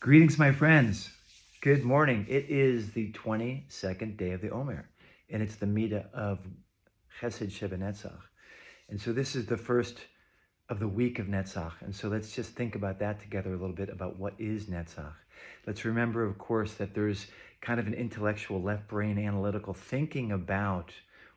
Greetings, my friends. Good morning. It is the 22nd day of the Omer, and it's the Midah of Chesed, Shebe, Netzach. And so this is the first of the week of Netzach. And so let's just think about that together a little bit about what is Netzach. Let's remember, of course, that there's kind of an intellectual left brain analytical thinking about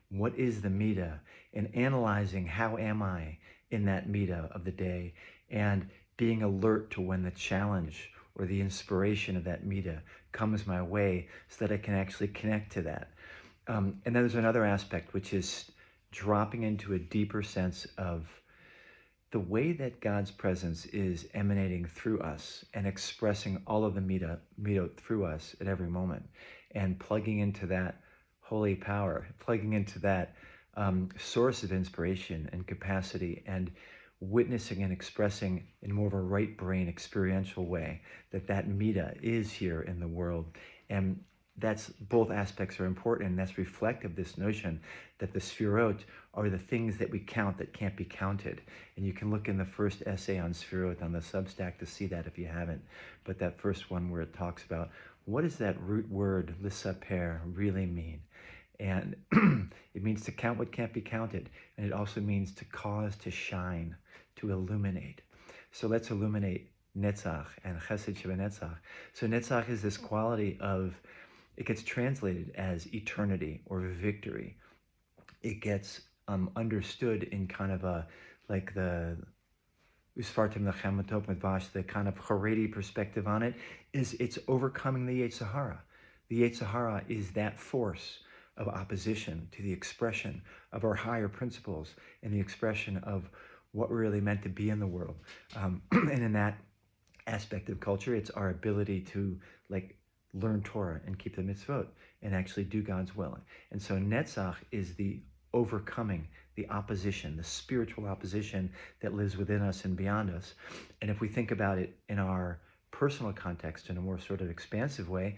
what is the Midah and analyzing how am I in that Midah of the day and being alert to when the challenge or the inspiration of that Midah comes my way so that I can actually connect to that. And then there's another aspect, which is dropping into a deeper sense of the way that God's presence is emanating through us and expressing all of the Midah through us at every moment, and plugging into that holy power, plugging into that source of inspiration and capacity, and witnessing and expressing in more of a right brain experiential way that Midah is here in the world. And that's both aspects are important, and that's reflective of this notion that the Sefirot are the things that we count that can't be counted. And you can look in the first essay on Sefirot on the Substack to see that if you haven't. But that first one where it talks about what does that root word, lisaper, really mean? And it means to count what can't be counted. And it also means to cause to shine, to illuminate. So let's illuminate Netzach and Chesed Shebe Netzach. So Netzach is this quality of, it gets translated as eternity or victory. It gets understood in kind of a, like the Usfartim Lechem Matop Midvash, the kind of Haredi perspective on it, is it's overcoming the Yetzer Hara. The Yetzer Hara is that force of opposition to the expression of our higher principles and the expression of what we're really meant to be in the world. And in that aspect of culture, it's our ability to learn Torah and keep the mitzvot and actually do God's will. And so Netzach is the overcoming the opposition, the spiritual opposition that lives within us and beyond us. And if we think about it in our personal context in a more sort of expansive way,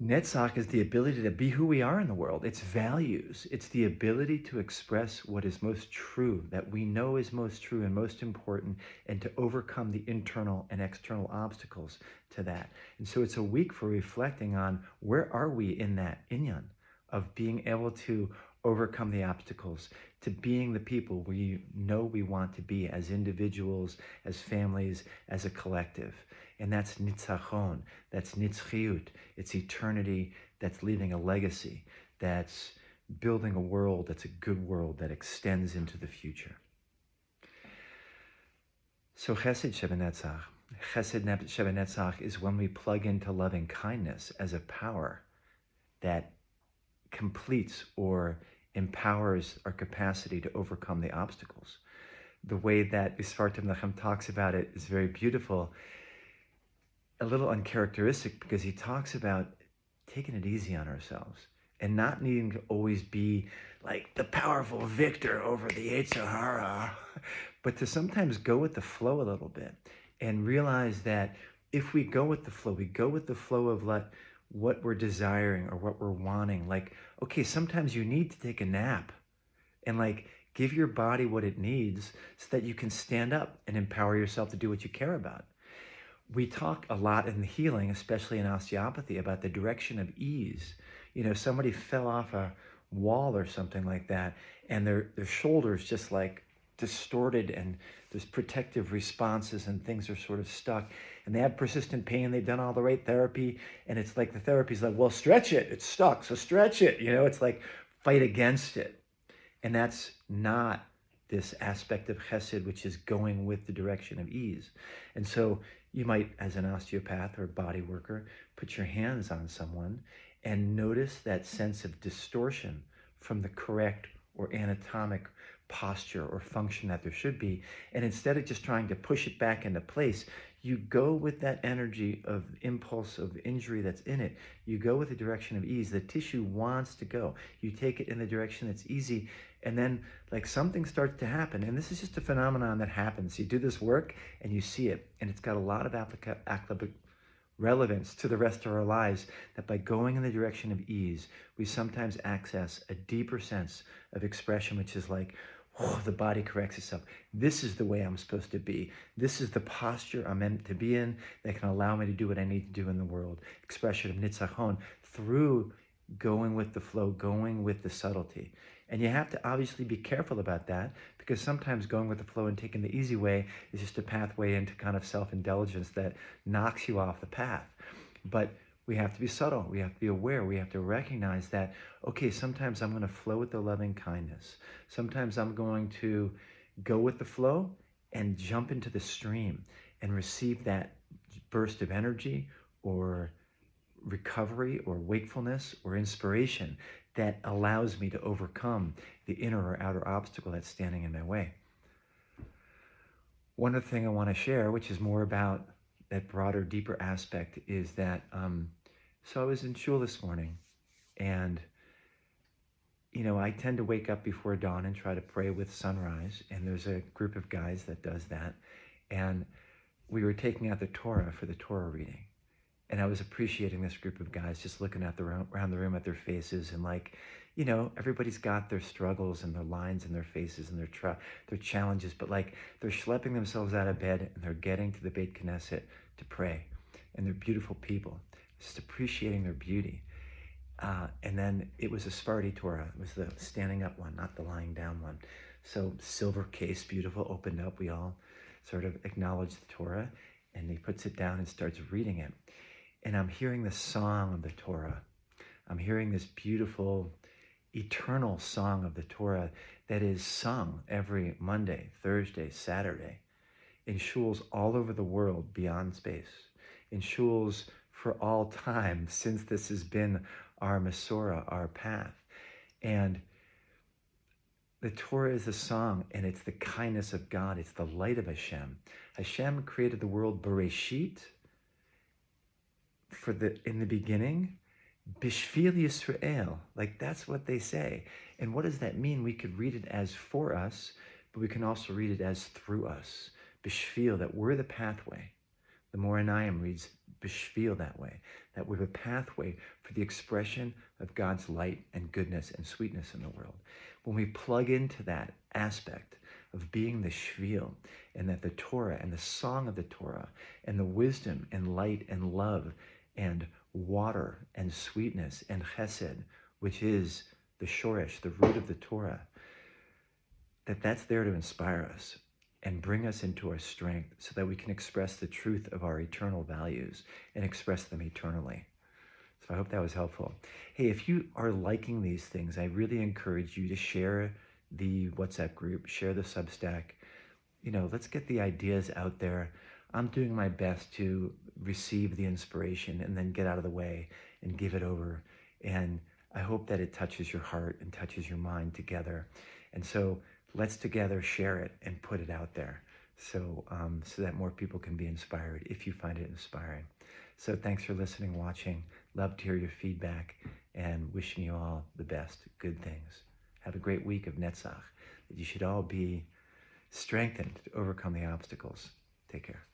Netzach is the ability to be who we are in the world. It's values. It's the ability to express what is most true, that we know is most true and most important, and to overcome the internal and external obstacles to that. And so it's a week for reflecting on where are we in that inyan of being able to overcome the obstacles, to being the people we know we want to be as individuals, as families, as a collective. And that's nitzachon, that's nitzchiyut, it's eternity, that's leaving a legacy, that's building a world that's a good world that extends into the future. So Chesed Shebe Netzach. Chesed Shebe Netzach is when we plug into loving kindness as a power that completes or empowers our capacity to overcome the obstacles. The way that Usfartim Lechem talks about it is very beautiful, a little uncharacteristic, because he talks about taking it easy on ourselves and not needing to always be like the powerful victor over the Yetzer Hara, but to sometimes go with the flow a little bit and realize that if we go with the flow, we go with the flow of what we're desiring or what we're wanting. Like, okay, sometimes you need to take a nap and give your body what it needs so that you can stand up and empower yourself to do what you care about. We talk a lot in the healing, especially in osteopathy, about the direction of ease. You know, somebody fell off a wall or something like that, and their shoulders just distorted, and there's protective responses and things are sort of stuck, and they have persistent pain. They've done all the right therapy, and it's like the therapy's like, well, stretch it. It's stuck, so stretch it. You know, it's like fight against it. And that's not this aspect of chesed, which is going with the direction of ease. And so you might, as an osteopath or body worker, put your hands on someone and notice that sense of distortion from the correct or anatomic posture or function that there should be. And instead of just trying to push it back into place, you go with that energy of impulse of injury that's in it. You go with the direction of ease. The tissue wants to go. You take it in the direction that's easy, and then something starts to happen. And this is just a phenomenon that happens. You do this work and you see it, and it's got a lot of relevance to the rest of our lives, that by going in the direction of ease, we sometimes access a deeper sense of expression, which is like, the body corrects itself. This is the way I'm supposed to be. This is the posture I'm meant to be in that can allow me to do what I need to do in the world. Expression of Netzach through going with the flow, going with the subtlety. And you have to obviously be careful about that, because sometimes going with the flow and taking the easy way is just a pathway into kind of self-indulgence that knocks you off the path. But we have to be subtle. We have to be aware. We have to recognize that, okay, sometimes I'm going to flow with the loving kindness. Sometimes I'm going to go with the flow and jump into the stream and receive that burst of energy or recovery or wakefulness or inspiration that allows me to overcome the inner or outer obstacle that's standing in my way. One other thing I want to share, which is more about that broader, deeper aspect, is that so I was in shul this morning, and I tend to wake up before dawn and try to pray with sunrise, and there's a group of guys that does that, and we were taking out the Torah for the Torah reading. And I was appreciating this group of guys, just looking at around the room at their faces, and everybody's got their struggles and their lines in their faces and their challenges, but they're schlepping themselves out of bed and they're getting to the Beit Knesset to pray, and they're beautiful people, just appreciating their beauty. And then it was a Sephardi Torah. It was the standing up one, not the lying down one. So silver case, beautiful, opened up. We all sort of acknowledge the Torah, and he puts it down and starts reading it. And I'm hearing the song of the Torah. I'm hearing this beautiful, eternal song of the Torah that is sung every Monday, Thursday, Saturday, in shuls all over the world beyond space, in shuls for all time, since this has been our Masorah, our path. And the Torah is a song, and it's the kindness of God. It's the light of Hashem. Hashem created the world Bereshit, in the beginning, Bishvil Yisrael, that's what they say. And what does that mean? We could read it as for us, but we can also read it as through us. Bishvil, that we're the pathway. The Moranayim reads Bishvil that way, that we're the pathway for the expression of God's light and goodness and sweetness in the world. When we plug into that aspect of being the shvil, and that the Torah and the song of the Torah and the wisdom and light and love and water and sweetness and chesed, which is the shoresh, the root of the Torah, that's there to inspire us and bring us into our strength so that we can express the truth of our eternal values and express them eternally. So I hope that was helpful. Hey, if you are liking these things, I really encourage you to share the WhatsApp group, share the Substack. Let's get the ideas out there. I'm doing my best to receive the inspiration and then get out of the way and give it over. And I hope that it touches your heart and touches your mind together. And so let's together share it and put it out there so that more people can be inspired if you find it inspiring. So thanks for listening, watching. Love to hear your feedback, and wishing you all the best, good things. Have a great week of Netzach, that you should all be strengthened to overcome the obstacles. Take care.